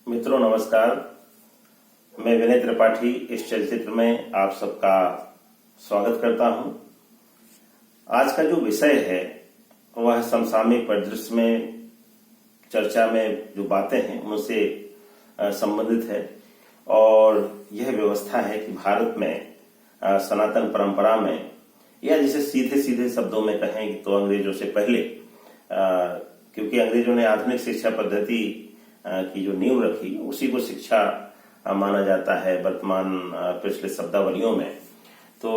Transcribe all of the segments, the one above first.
मित्रों नमस्कार। मैं विनय त्रिपाठी इस चलचित्र में आप सबका स्वागत करता हूं। आज का जो विषय है वह समसामयिक परिदृश्य में चर्चा में जो बातें हैं उनसे संबंधित है और यह व्यवस्था है कि भारत में सनातन परंपरा में, या जिसे सीधे सीधे शब्दों में कहें तो अंग्रेजों से पहले, क्योंकि अंग्रेजों ने आधुनिक शिक्षा पद्धति की जो नींव रखी उसी को शिक्षा माना जाता है वर्तमान पिछले शब्दावलियों में। तो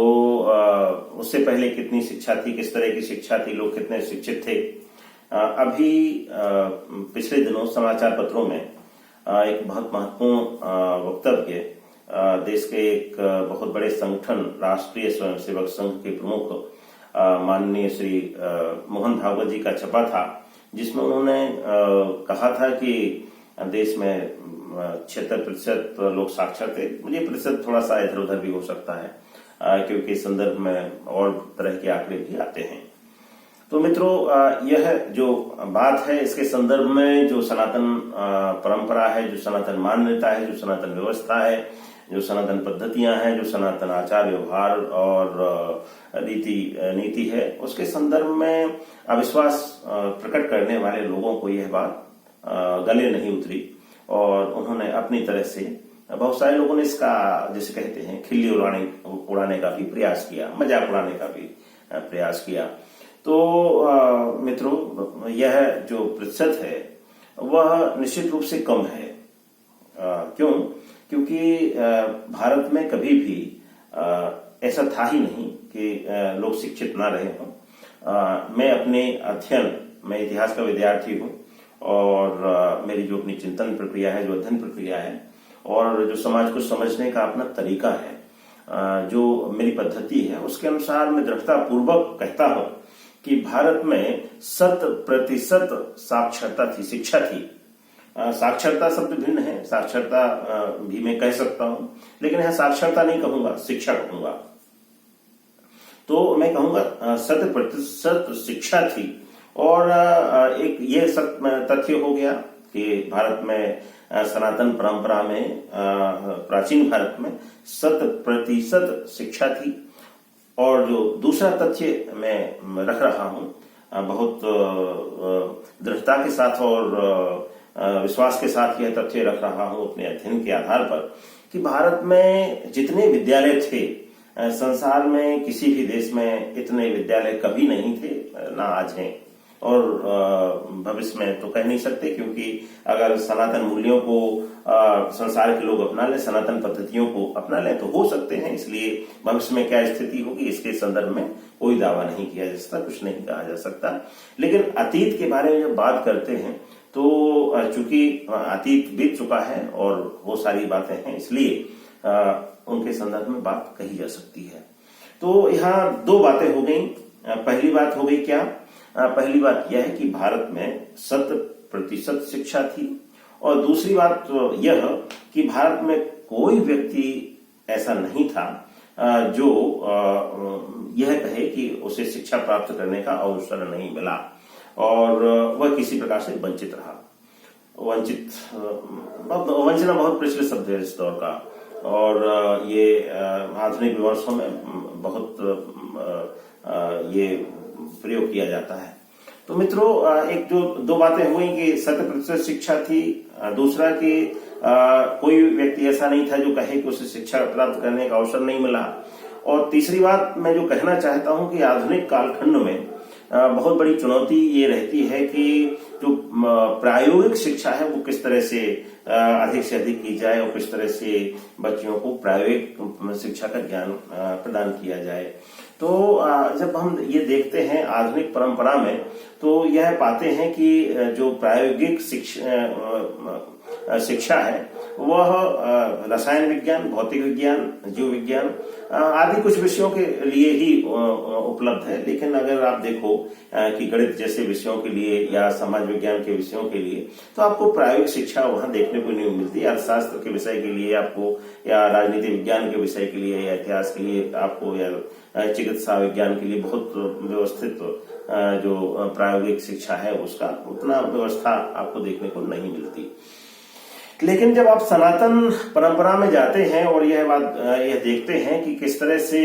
उससे पहले कितनी शिक्षा थी, किस तरह की शिक्षा थी, लोग कितने शिक्षित थे। अभी पिछले दिनों समाचार पत्रों में एक बहुत महत्वपूर्ण वक्तव्य देश के एक बहुत बड़े संगठन राष्ट्रीय स्वयंसेवक संघ के प्रमुख माननीय श्री मोहन भागवत जी का छपा था, जिसमें उन्होंने कहा था कि देश में 76% लोग साक्षर थे। मुझे प्रतिशत थोड़ा सा इधर उधर भी हो सकता है क्योंकि इस संदर्भ में और तरह के आंकड़े भी आते हैं। तो मित्रों, यह जो बात है इसके संदर्भ में जो सनातन परंपरा है, जो सनातन मान्यता है, जो सनातन व्यवस्था है, जो सनातन पद्धतियां हैं, जो सनातन आचार व्यवहार और नीति है, उसके संदर्भ में अविश्वास प्रकट करने वाले लोगों को यह बात गले नहीं उतरी और उन्होंने अपनी तरह से, बहुत सारे लोगों ने इसका जिसे कहते हैं खिल्ली उड़ाने का भी प्रयास किया, मजाक उड़ाने का भी प्रयास किया। तो मित्रों, यह जो प्रतिशत है वह निश्चित रूप से कम है। क्यों? क्योंकि भारत में कभी भी ऐसा था ही नहीं कि लोग शिक्षित ना रहे हों। मैं अपने अध्ययन, मैं इतिहास का विद्यार्थी हूं और मेरी जो अपनी चिंतन प्रक्रिया है, जो अध्ययन प्रक्रिया है और जो समाज को समझने का अपना तरीका है, जो मेरी पद्धति है, उसके अनुसार मैं दृढ़ता पूर्वक कहता हूं कि भारत में 100% साक्षरता थी, शिक्षा थी। साक्षरता शब्द भिन्न है, साक्षरता भी मैं कह सकता हूं, लेकिन यहां साक्षरता नहीं कहूंगा, शिक्षा कहूंगा। तो मैं कहूंगा 100% शिक्षा थी। और एक ये तथ्य हो गया कि भारत में सनातन परंपरा में, प्राचीन भारत में 100% शिक्षा थी। और जो दूसरा तथ्य मैं रख रहा हूं बहुत दृढ़ता के साथ और विश्वास के साथ यह तथ्य रख रहा हूं अपने अध्ययन के आधार पर कि भारत में जितने विद्यालय थे, संसार में किसी भी देश में इतने विद्यालय कभी नहीं थे, ना आज हैं और भविष्य में तो कह नहीं सकते। क्योंकि अगर सनातन मूल्यों को संसार के लोग अपना लें, सनातन पद्धतियों को अपना लें तो हो सकते हैं। इसलिए भविष्य में क्या स्थिति होगी इसके संदर्भ में कोई दावा नहीं किया जा सकता, कुछ नहीं कहा जा सकता। लेकिन अतीत के बारे में जब बात करते हैं तो चूंकि अतीत बीत चुका है और वो सारी बातें हैं, इसलिए उनके संदर्भ में बात कही जा सकती है। तो यहाँ दो बातें हो गई। पहली बात हो गई क्या? पहली बात यह है कि भारत में 100% शिक्षा थी और दूसरी बात तो यह कि भारत में कोई व्यक्ति ऐसा नहीं था जो यह कहे कि उसे शिक्षा प्राप्त करने का अवसर नहीं मिला और वह किसी प्रकार से वंचित रहा। वंचना बहुत प्रचलित शब्द है इस दौर का और ये आधुनिक वर्षों में बहुत ये प्रयोग किया जाता है। तो मित्रों, एक जो दो बातें हुई कि 100% शिक्षा थी, दूसरा कि कोई व्यक्ति ऐसा नहीं था जो कहे कि उसे शिक्षा प्राप्त करने का अवसर नहीं मिला, और तीसरी बात मैं जो कहना चाहता हूं कि आधुनिक कालखंड में बहुत बड़ी चुनौती ये रहती है कि जो प्रायोगिक शिक्षा है वो किस तरह से अधिक से अधिक की जाए और किस तरह से बच्चों को प्रायोगिक शिक्षा का ज्ञान प्रदान किया जाए। तो जब हम ये देखते हैं आधुनिक परंपरा में तो यह पाते हैं कि जो प्रायोगिक शिक्षा है वह रसायन विज्ञान, भौतिक विज्ञान, जीव विज्ञान आदि कुछ विषयों के लिए ही उपलब्ध है। लेकिन अगर आप देखो कि गणित जैसे विषयों के लिए या समाज विज्ञान के विषयों के लिए तो आपको प्रायोगिक शिक्षा वहां देखने को नहीं मिलती। अर्थशास्त्र के विषय के लिए आपको, या राजनीति विज्ञान के विषय के लिए, या इतिहास के लिए आपको, या चिकित्सा विज्ञान के लिए बहुत व्यवस्थित जो प्रायोगिक शिक्षा है उसका उतना व्यवस्था आपको देखने को नहीं मिलती। लेकिन जब आप सनातन परंपरा में जाते हैं और यह देखते हैं कि किस तरह से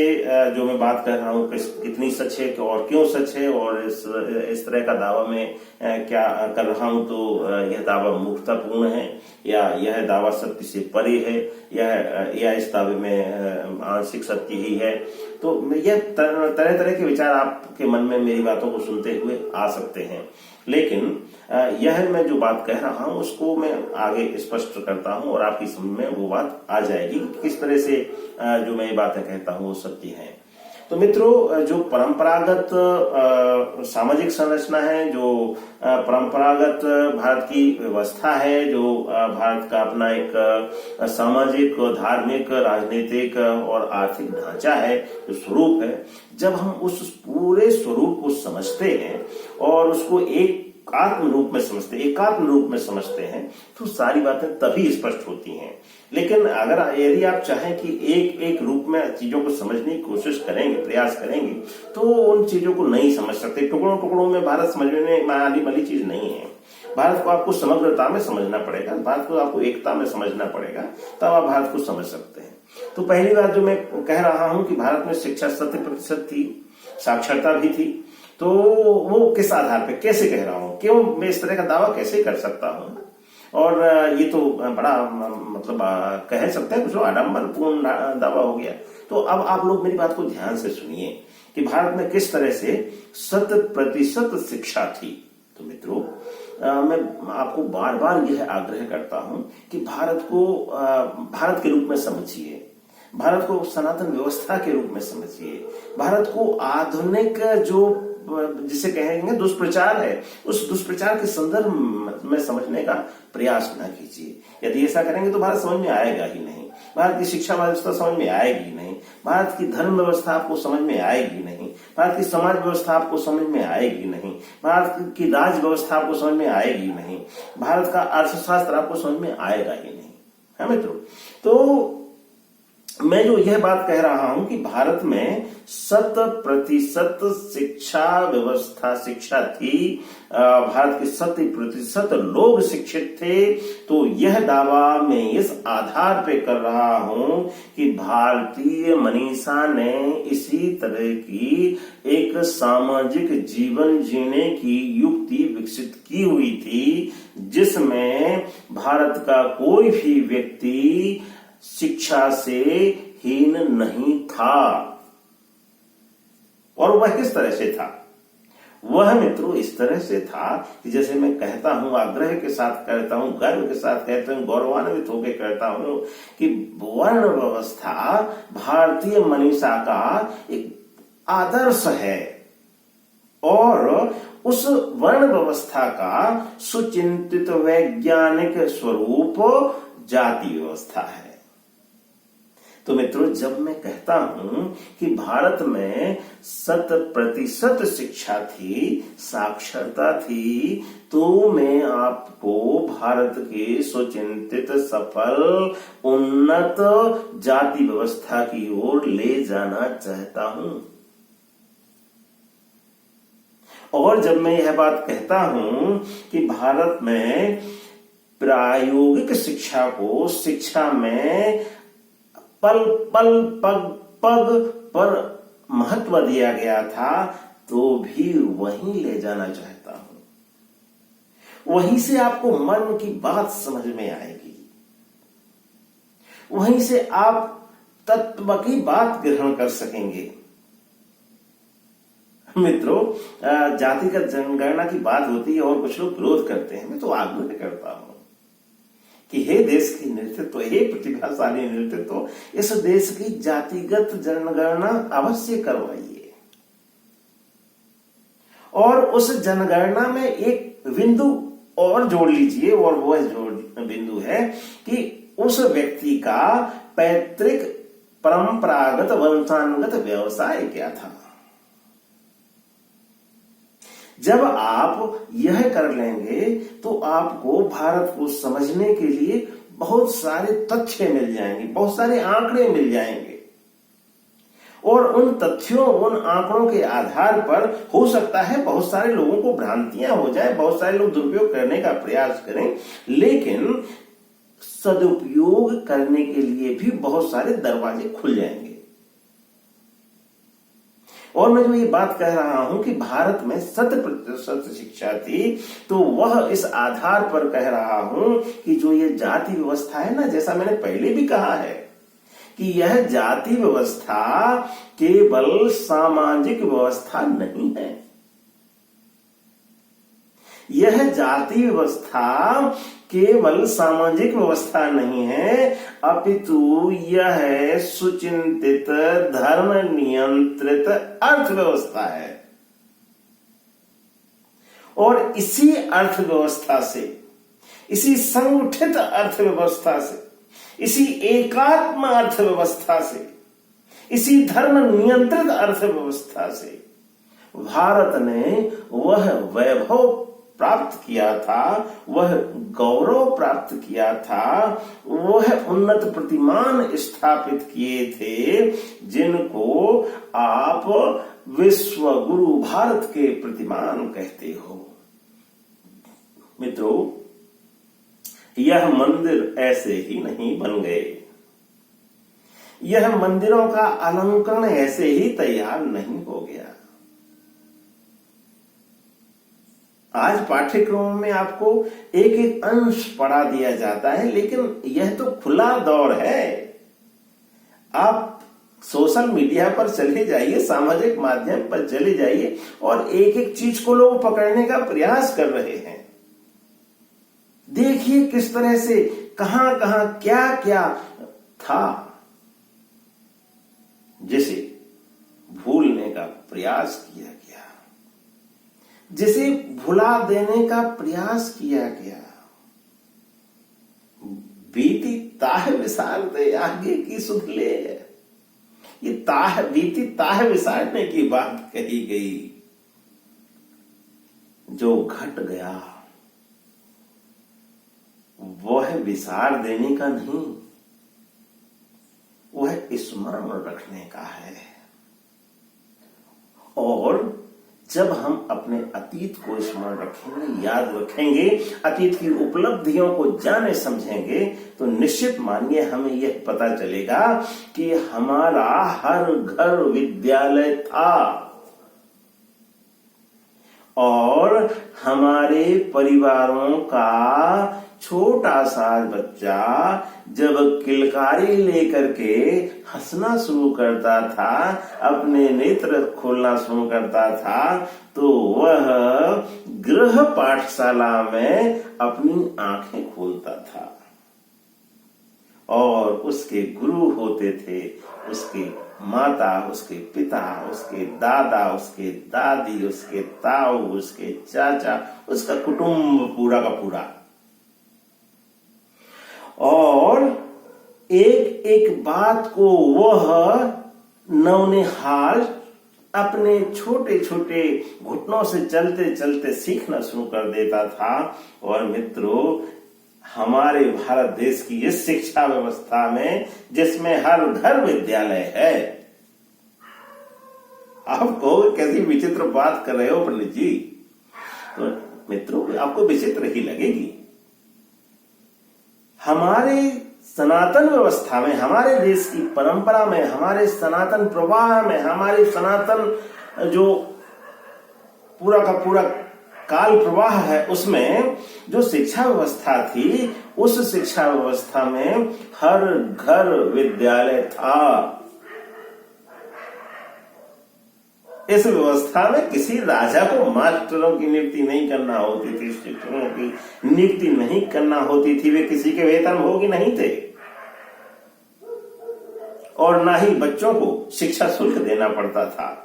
जो मैं बात कर रहा हूँ कितनी सच है और क्यों सच है, और इस तरह का दावा मैं क्या कर रहा हूँ, तो यह दावा मूर्खतापूर्ण है या यह दावा सत्य से परे है या इस दावे में आंशिक सत्य ही है, तो यह तरह तरह के विचार आपके मन में मेरी बातों को सुनते हुए आ सकते हैं। लेकिन यह मैं जो बात कह रहा हूं उसको मैं आगे स्पष्ट करता हूं और आपकी समझ में वो बात आ जाएगी किस तरह से जो मैं ये बातें कहता हूं वो सत्य है। तो मित्रों, जो परंपरागत सामाजिक संरचना है, जो परंपरागत भारत की व्यवस्था है, जो भारत का अपना एक सामाजिक, धार्मिक, राजनीतिक और आर्थिक ढांचा है, जो स्वरूप है, जब हम उस पूरे स्वरूप को समझते हैं और उसको एकात्म रूप में समझते हैं तो सारी बातें तभी स्पष्ट होती हैं। लेकिन यदि आप चाहें कि एक रूप में चीजों को समझने की कोशिश करेंगे, प्रयास करेंगे, तो उन चीजों को नहीं समझ सकते। टुकड़ों टुकड़ों में भारत समझने वाली चीज नहीं है। भारत को आपको समग्रता में समझना पड़ेगा, भारत को आपको एकता में समझना पड़ेगा, तब आप भारत को समझ सकते हैं। तो पहली बात जो मैं कह रहा हूं कि भारत में शिक्षा 100% थी, साक्षरता भी थी, तो वो किस आधार पे, कैसे कह रहा हूं, क्यों मैं इस तरह का दावा कैसे कर सकता हूं, और ये तो बड़ा मतलब कह सकते हैं कुछ आडंबरपूर्ण दावा हो गया। तो अब आप लोग मेरी बात को ध्यान से सुनिए कि भारत में किस तरह से 100% शिक्षा थी। तो मित्रों, मैं आपको बार बार यह आग्रह करता हूं कि भारत को भारत के रूप में समझिए, भारत को सनातन व्यवस्था के रूप में समझिए, भारत को आधुनिक जो जिसे कहेंगे दुष्प्रचार है, उस दुष्प्रचार के संदर्भ में समझने का प्रयास न कीजिए। यदि ऐसा करेंगे तो भारत समझ में आएगा ही नहीं, भारत की शिक्षा व्यवस्था समझ में आएगी नहीं, भारत की धर्म व्यवस्था आपको समझ में आएगी नहीं, भारत की समाज व्यवस्था आपको समझ में आएगी नहीं, भारत की राज व्यवस्था आपको समझ में आएगी नहीं, भारत का अर्थशास्त्र आपको समझ में आएगा ही नहीं। है मित्रों, तो मैं जो यह बात कह रहा हूं कि भारत में 100% शिक्षा थी, भारत के 100% लोग शिक्षित थे, तो यह दावा मैं इस आधार पे कर रहा हूं कि भारतीय मनीषा ने इसी तरह की एक सामाजिक जीवन जीने की युक्ति विकसित की हुई थी, जिसमें भारत का कोई भी व्यक्ति शिक्षा से हीन नहीं था। और वह किस तरह से था? वह मित्रों इस तरह से था कि जैसे मैं कहता हूं, आग्रह के साथ कहता हूं, गर्व के साथ कहता हूं, गौरवान्वित होकर कहता हूं कि वर्ण व्यवस्था भारतीय मनीषा का एक आदर्श है और उस वर्ण व्यवस्था का सुचिंतित वैज्ञानिक स्वरूप जाति व्यवस्था है। तो मित्रों, जब मैं कहता हूं कि भारत में 100% शिक्षा थी, साक्षरता थी, तो मैं आपको भारत के सुचिंतित, सफल, उन्नत जाति व्यवस्था की ओर ले जाना चाहता हूं। और जब मैं यह बात कहता हूं कि भारत में प्रायोगिक शिक्षा को शिक्षा में पल पल पग पग पर महत्व दिया गया था, तो भी वहीं ले जाना चाहता हूं। वहीं से आपको मन की बात समझ में आएगी, वहीं से आप तत्व की बात ग्रहण कर सकेंगे। मित्रों, जातिगत जनगणना की बात होती है और कुछ लोग विरोध करते हैं। मैं तो आग्रह करता हूं कि हे देश की नेतृत्व, हे प्रतिभाशाली नेतृत्व, इस देश की जातिगत जनगणना अवश्य करवाइए और उस जनगणना में एक बिंदु और जोड़ लीजिए, और वह बिंदु है कि उस व्यक्ति का पैतृक परंपरागत वंशानुगत व्यवसाय क्या था। जब आप यह कर लेंगे तो आपको भारत को समझने के लिए बहुत सारे तथ्य मिल जाएंगे, बहुत सारे आंकड़े मिल जाएंगे, और उन तथ्यों, उन आंकड़ों के आधार पर हो सकता है बहुत सारे लोगों को भ्रांतियां हो जाए, बहुत सारे लोग दुरुपयोग करने का प्रयास करें, लेकिन सदुपयोग करने के लिए भी बहुत सारे दरवाजे खुल जाएंगे। और मैं जो ये बात कह रहा हूं कि भारत में 100% शिक्षा थी, तो वह इस आधार पर कह रहा हूं कि जो ये जाति व्यवस्था है ना, जैसा मैंने पहले भी कहा है कि यह जाति व्यवस्था केवल सामाजिक व्यवस्था नहीं है। यह जाति व्यवस्था केवल सामाजिक व्यवस्था नहीं है, अपितु यह सुचिंतित धर्म नियंत्रित अर्थव्यवस्था है। और इसी अर्थव्यवस्था से, इसी संगठित अर्थव्यवस्था से, इसी एकात्म अर्थव्यवस्था से, इसी धर्म नियंत्रित अर्थव्यवस्था से भारत ने वह वैभव प्राप्त किया था, वह गौरव प्राप्त किया था, वह उन्नत प्रतिमान स्थापित किए थे, जिनको आप विश्व गुरु भारत के प्रतिमान कहते हो। मित्रों, यह मंदिर ऐसे ही नहीं बन गए, यह मंदिरों का अलंकरण ऐसे ही तैयार नहीं हो गया। आज पाठ्यक्रम में आपको एक एक अंश पढ़ा दिया जाता है, लेकिन यह तो खुला दौर है। आप सोशल मीडिया पर चले जाइए, सामाजिक माध्यम पर चले जाइए और एक एक चीज को लोग पकड़ने का प्रयास कर रहे हैं। देखिए किस तरह से कहां कहां क्या क्या था जिसे भूलने का प्रयास किया गया, जिसे भुला देने का प्रयास किया गया। बीती ताह विसार दे आगे की सुध ले, ये बीती ताह विसारने की बात कही गई। जो घट गया वह विसार देने का नहीं, वह स्मरण रखने का है। और जब हम अपने अतीत को स्मरण रखेंगे, याद रखेंगे, अतीत की उपलब्धियों को जाने समझेंगे, तो निश्चित मानिए हमें यह पता चलेगा कि हमारा हर घर विद्यालय था और हमारे परिवारों का छोटा सा बच्चा जब किलकारी लेकर के हंसना शुरू करता था, अपने नेत्र खोलना शुरू करता था, तो वह गृह पाठशाला में अपनी आंखें खोलता था और उसके गुरु होते थे उसके माता, उसके पिता, उसके दादा, उसके दादी, उसके ताऊ, उसके चाचा, उसका कुटुंब पूरा का पूरा। और एक एक बात को वह नौनिहाल अपने छोटे छोटे घुटनों से चलते चलते सीखना शुरू कर देता था। और मित्रों, हमारे भारत देश की इस शिक्षा व्यवस्था में, जिसमें हर घर विद्यालय है, आप कहोगे कैसी विचित्र बात कर रहे हो पंडित जी, तो मित्रों आपको विचित्र ही लगेगी। हमारे सनातन व्यवस्था में, हमारे देश की परंपरा में, हमारे सनातन प्रवाह में, हमारे सनातन जो पूरा का पूरा काल प्रवाह है, उसमें जो शिक्षा व्यवस्था थी, उस शिक्षा व्यवस्था में हर घर विद्यालय था। इस व्यवस्था में किसी राजा को मास्टरों की नियुक्ति नहीं करना होती थी, शिक्षकों की नियुक्ति नहीं करना होती थी, वे किसी के वेतन भोगी नहीं थे, और ना ही बच्चों को शिक्षा शुल्क देना पड़ता था।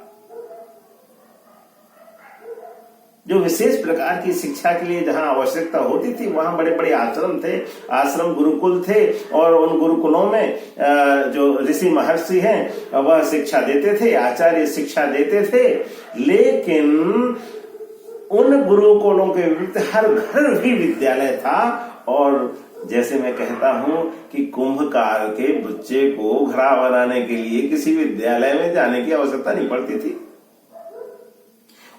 जो विशेष प्रकार की शिक्षा के लिए जहां आवश्यकता होती थी, वहां बड़े बड़े आश्रम थे, आश्रम गुरुकुल थे, और उन गुरुकुलों में जो ऋषि महर्षि हैं वह शिक्षा देते थे, आचार्य शिक्षा देते थे। लेकिन उन गुरुकुलों के विरुद्ध हर घर भी विद्यालय था। और जैसे मैं कहता हूं कि कुंभकार के बच्चे को घड़ा बनाने के लिए किसी विद्यालय में जाने की आवश्यकता नहीं पड़ती थी।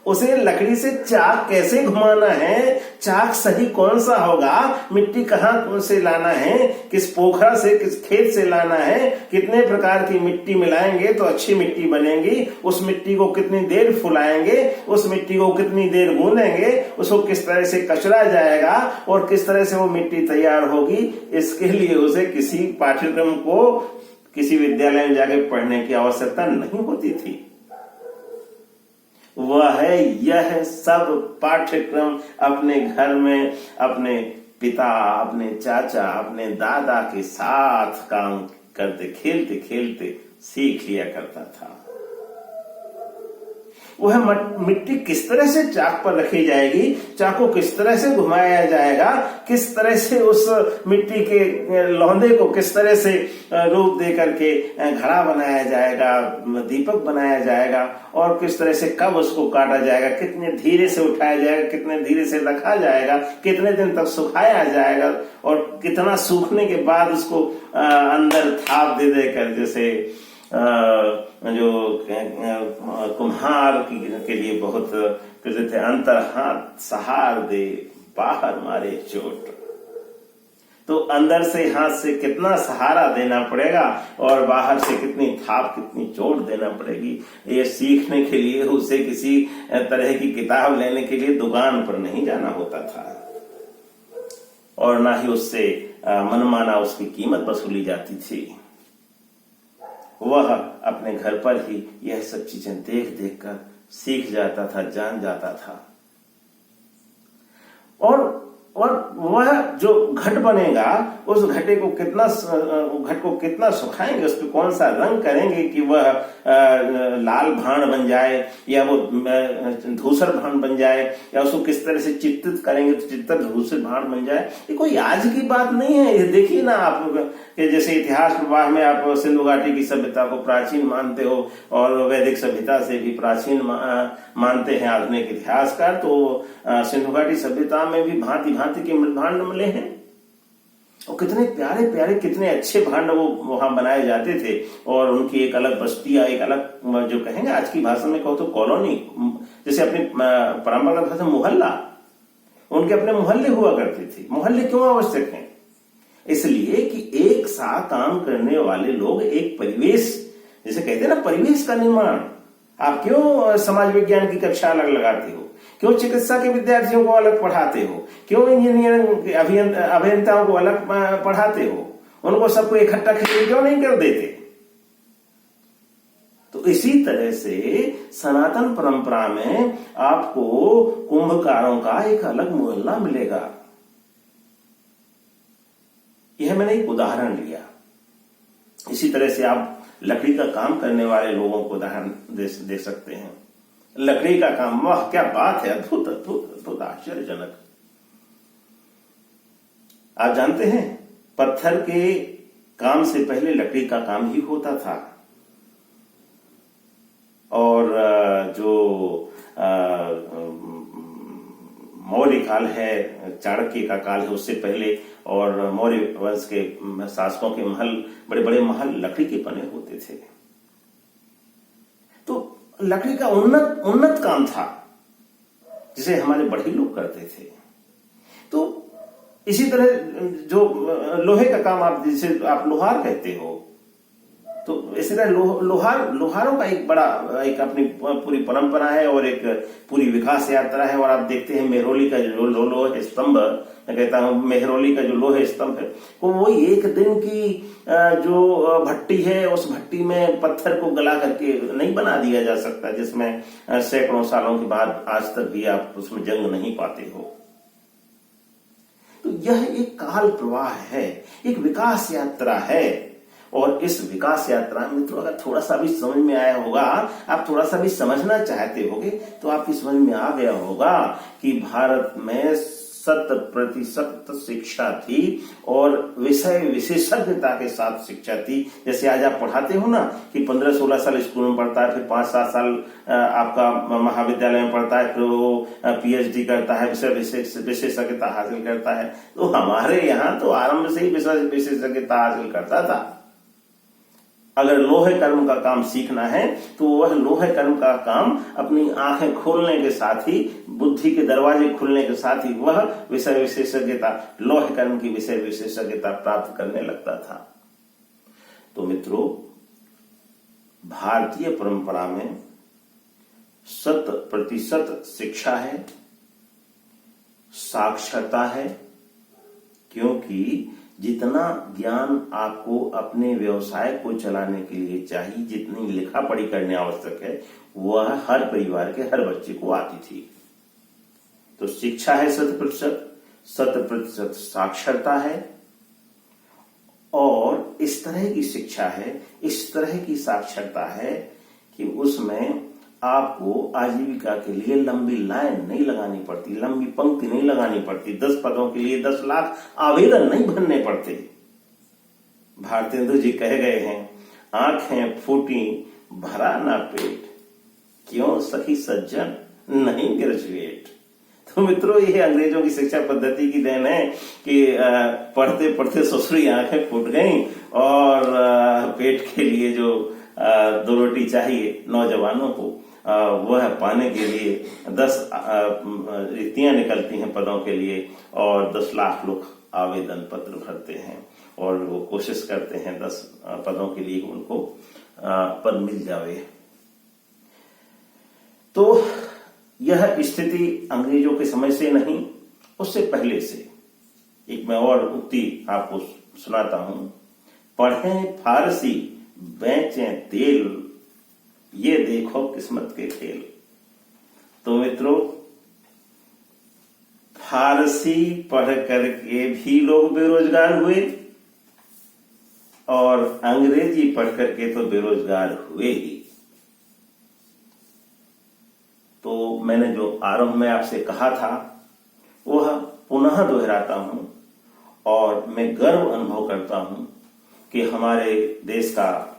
उसे लकड़ी से चाक कैसे घुमाना है, चाक सही कौन सा होगा, मिट्टी कहाँ से लाना है, किस पोखरा से किस खेत से लाना है, कितने प्रकार की मिट्टी मिलाएंगे तो अच्छी मिट्टी बनेगी, उस मिट्टी को कितनी देर फुलाएंगे, उस मिट्टी को कितनी देर गूंदेंगे, उसको किस तरह से कचरा जाएगा और किस तरह से वो मिट्टी तैयार होगी, इसके लिए उसे किसी पाठ्यक्रम को किसी विद्यालय में जाके पढ़ने की आवश्यकता नहीं होती थी। यह सब पाठ्यक्रम अपने घर में अपने पिता, अपने चाचा, अपने दादा के साथ काम करते खेलते खेलते सीख लिया करता था। वह मिट्टी किस तरह से चाक पर रखी जाएगी, चाक को किस तरह से घुमाया जाएगा, किस तरह से उस मिट्टी के लौंदे को किस तरह से रूप दे करके घड़ा बनाया जाएगा, दीपक बनाया जाएगा, और किस तरह से कब उसको काटा जाएगा, कितने धीरे से उठाया जाएगा, कितने धीरे से रखा जाएगा, कितने दिन तक सुखाया जाएगा, और कितना सूखने के बाद उसको अंदर थाप दे देकर, जैसे जो कुम्हार के लिए बहुत कहते थे, अंतर हाथ सहार दे बाहर मारे चोट। तो अंदर से हाथ से कितना सहारा देना पड़ेगा और बाहर से कितनी थाप, कितनी चोट देना पड़ेगी, ये सीखने के लिए उसे किसी तरह की किताब लेने के लिए दुकान पर नहीं जाना होता था, और ना ही उससे मनमाना उसकी कीमत वसूली जाती थी। वह अपने घर पर ही यह सब चीजें देख देख कर सीख जाता था, जान जाता था। और वह जो घट बनेगा, उस घटे को घट को कितना सुखाएंगे, उस पर कौन सा रंग करेंगे कि वह लाल भाण बन जाए, या वो धूसर भाण बन जाए, या उसको किस तरह से चित्रित करेंगे तो चित्तर धूसर भाण बन जाए, ये कोई आज की बात नहीं है। ये देखिए ना आप, जैसे इतिहास प्रवाह में आप सिंधु घाटी की सभ्यता को प्राचीन मानते हो और वैदिक सभ्यता से भी प्राचीन मानते हैं आधुनिक इतिहासकार, तो सिंधु घाटी सभ्यता में भी भांति भांति के भांड मिले हैं, और कितने प्यारे प्यारे, कितने अच्छे भांड वो वहां बनाए जाते थे, और उनकी एक अलग बस्तियां, एक अलग जो कहेंगे आज की भाषा में कहो तो कॉलोनी, जैसे अपनी परंपरागत भाषा मोहल्ला, उनके अपने मोहल्ले हुआ करते थे। मोहल्ले क्यों आवश्यक हैं? इसलिए कि एक साथ काम करने वाले लोग एक परिवेश, जैसे कहते हैं ना, परिवेश का निर्माण। आप क्यों समाज विज्ञान की कक्षा अलग लगाते हो, क्यों चिकित्सा के विद्यार्थियों को अलग पढ़ाते हो, क्यों इंजीनियरिंग अभियंताओं को अलग पढ़ाते हो, उनको सबको इकट्ठा खेल क्यों नहीं कर देते? तो इसी तरह से सनातन परंपरा में आपको कुंभकारों का एक अलग मोहल्ला मिलेगा। यह मैंने एक उदाहरण लिया। इसी तरह से आप लकड़ी का काम करने वाले लोगों को उदाहरण दे सकते हैं। लकड़ी का काम, वाह क्या बात है, अद्भुत अद्भुत अद्भुत, आश्चर्यजनक। आप जानते हैं, पत्थर के काम से पहले लकड़ी का काम ही होता था, और जो मौर्य काल है, चाणक्य का काल है, उससे पहले, और मौर्य वंश के शासकों के महल, बड़े बड़े महल लकड़ी के बने होते थे। तो लकड़ी का उन्नत काम था, जिसे हमारे बड़े लोग करते थे। तो इसी तरह जो लोहे का काम, आप जिसे आप लोहार कहते हो, तो इसी तरह लोहारों का एक अपनी पूरी परंपरा है और एक पूरी विकास यात्रा है। और आप देखते हैं मेहरौली का जो लोहे स्तंभ, मैं कहता हूं मेहरौली का जो लोहे स्तंभ है, वो एक दिन की जो भट्टी है, उस भट्टी में पत्थर को गला करके नहीं बना दिया जा सकता, जिसमें सैकड़ों सालों के बाद आज तक भी आप उसमें जंग नहीं पाते हो। तो यह एक काल प्रवाह है, एक विकास यात्रा है। और इस विकास यात्रा में तो अगर थोड़ा सा भी समझ में आया होगा, आप थोड़ा सा भी समझना चाहते होगे, तो आपकी समझ में आ गया होगा कि भारत में 100% शिक्षा थी और विषय विशेषज्ञता के साथ शिक्षा थी। जैसे आज आप पढ़ाते हो ना कि 15-16 साल स्कूल में पढ़ता है, फिर 5-7 साल आपका महाविद्यालय में पढ़ता है, फिर वो PhD करता है, विषय विशेषज्ञता हासिल करता है। तो हमारे यहाँ तो आरंभ से ही विषय विशेषज्ञता हासिल करता था। अगर लोहे कर्म का काम सीखना है तो वह लोहे कर्म का काम अपनी आंखें खोलने के साथ ही, बुद्धि के दरवाजे खुलने के साथ ही वह विषय विशेषज्ञता, लोहे कर्म की विषय विशेषज्ञता प्राप्त करने लगता था। तो मित्रों, भारतीय परंपरा में 100% शिक्षा है, साक्षरता है, क्योंकि जितना ज्ञान आपको अपने व्यवसाय को चलाने के लिए चाहिए, जितनी लिखा पढ़ी करने आवश्यक है, वह हर परिवार के हर बच्चे को आती थी। तो शिक्षा है 100% साक्षरता है, और इस तरह की शिक्षा है, इस तरह की साक्षरता है कि उसमें आपको आजीविका के लिए लंबी लाइन नहीं लगानी पड़ती, लंबी पंक्ति नहीं लगानी पड़ती, 10 पदों के लिए 10 लाख आवेदन नहीं भरने पड़ते। भारतेंदु जी कह गए हैं, आंखें फूटी भरा ना पेट, क्यों सखी सज्जन नहीं ग्रेजुएट। तो मित्रों, ये अंग्रेजों की शिक्षा पद्धति की देन है कि पढ़ते पढ़ते ससुरी आंखें फूट गईं और पेट के लिए जो 2 रोटी चाहिए नौजवानों को, वह पाने के लिए 10 रिक्तियां निकलती हैं पदों के लिए, और 10 लाख लोग आवेदन पत्र भरते हैं और वो कोशिश करते हैं 10 पदों के लिए उनको पद मिल जावे। तो यह स्थिति अंग्रेजों के समय से नहीं, उससे पहले से। एक मैं और उक्ति आपको सुनाता हूं, पढ़ें फारसी बेचें तेल, ये देखो किस्मत के खेल। तो मित्रों, फारसी पढ़ करके भी लोग बेरोजगार हुए और अंग्रेजी पढ़ करके तो बेरोजगार हुए ही। तो मैंने जो आरंभ में आपसे कहा था वह पुनः दोहराता हूं, और मैं गर्व अनुभव करता हूं कि हमारे देश का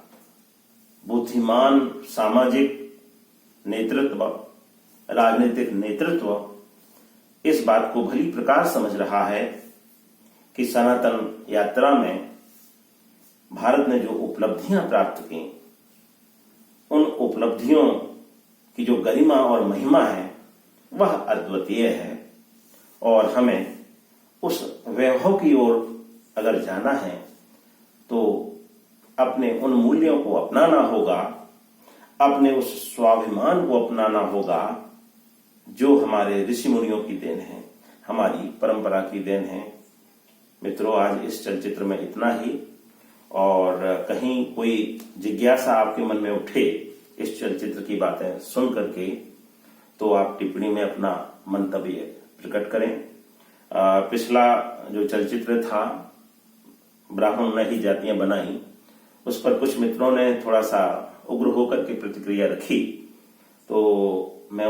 बुद्धिमान सामाजिक नेतृत्व, राजनीतिक नेतृत्व इस बात को भली प्रकार समझ रहा है कि सनातन यात्रा में भारत ने जो उपलब्धियां प्राप्त की, उन उपलब्धियों की जो गरिमा और महिमा है वह अद्वितीय है, और हमें उस वैभव की ओर अगर जाना है तो अपने उन मूल्यों को अपनाना होगा, अपने उस स्वाभिमान को अपनाना होगा जो हमारे ऋषि मुनियों की देन है, हमारी परंपरा की देन है। मित्रों, आज इस चलचित्र में इतना ही, और कहीं कोई जिज्ञासा आपके मन में उठे इस चलचित्र की बातें सुन करके, तो आप टिप्पणी में अपना मंतव्य प्रकट करें। पिछला जो चलचित्र था, ब्राह्मण ने ही जातियां बनाई, उस पर कुछ मित्रों ने थोड़ा सा उग्र होकर के प्रतिक्रिया रखी, तो मैं